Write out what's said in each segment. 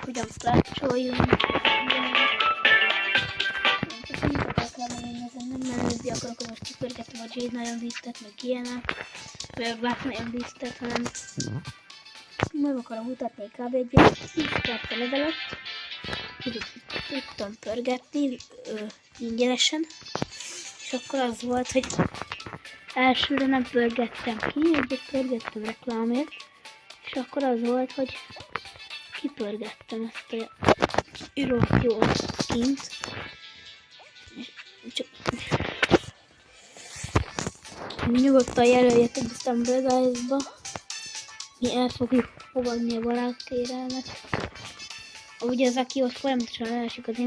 hogyan klácsoljunk. Csak nem akarok lemenni, ezen nem menőzni akarok, hogy most kipörgetem a Jade nagyon lisztet, meg ilyenek. Vagy a Black nagyon lisztet, hanem meg akarom mutatni kb. Egy 10 perc ezelőtt. Tudtam pörgetni ingyenesen. És akkor az volt, hogy elsőre nem pörgettem ki, egyet pörgettem reklámért. És akkor az volt, hogy kipörgettem ezt a rohadt jó skint. Nyugodtan jelöljetek be Stumble Guys-ba. Mi el fogjuk fogadni a barátkérelmet. Ugye az, aki ott folyamatosan elesik, az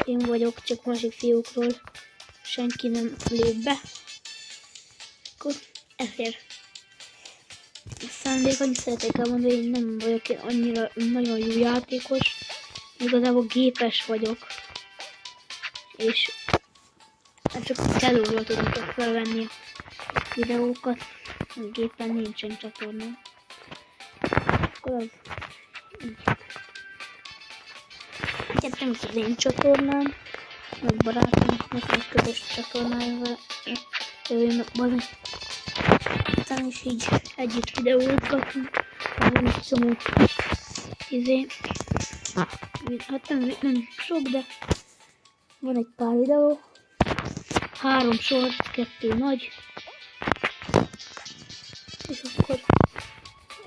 én vagyok, csak másik fiúkról senki nem lép be. Akkor ezért szándék, annyit szeretnék elmondani, hogy én nem vagyok annyira nagyon jó játékos. Igazából gépes vagyok. És csak kellőről tudom csak felvenni a videókat. A gépen nincsen csatornám. Akkor az egyetlen az én csatornám, meg barátomnak egy közös csatornájával jövőben aztán is így együtt videózgatunk. Van egy csomó hát nem sok, de van egy pár videó. 3 short, 2 nagy. És akkor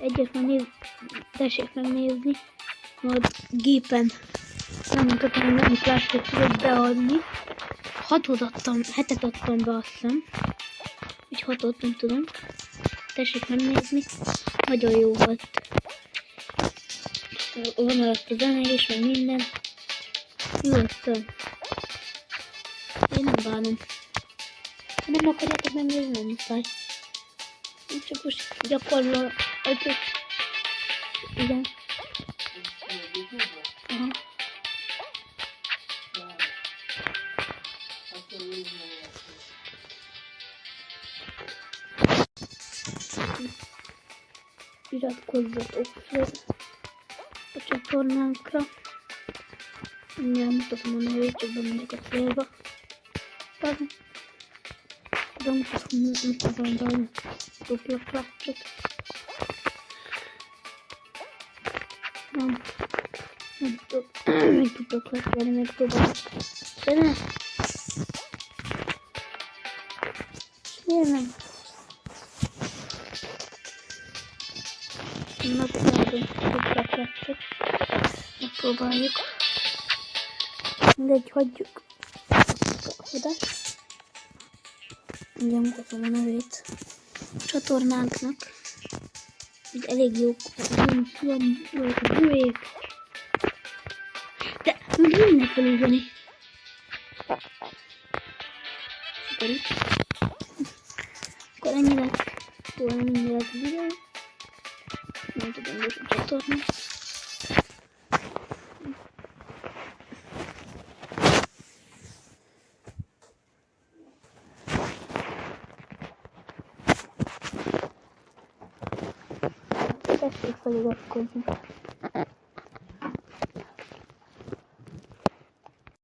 egyet tessék megnézni. Majd gépen nem mutatom, nem plástot tudok beadni. 7-et adtam be, azt hiszem. Vagy 6-ot, nem tudom. Tessék megnézni. Nagyon jó volt. Van alatt a zene és meg minden. Nyugodtan. Én nem bánom. Ha nem akarjátok megnézni, nem muszáj. Csak most gyakorlom. Igen. Aha. Iratkozzatok fel a csatornánkra. Mindjárt mutatom a nevét, csak bemegyek a célba. De mutatom be a dupla klácsot. Nem tudok még dupla klácsot megpróbálni. De ne! Miért nem? Megpróbáljuk dupla klácsot. Megpróbáljuk. Mindegy, hagyjuk oda. Ugye mutatom a nevét a csatornánknak. Így elég jók vagyok a buék. De mindent felújítani. Sikerült. Akkor ennyi lett volna mindjárt a videó. Nem tudom, hogy a csatorna. Tessék feliratkozni.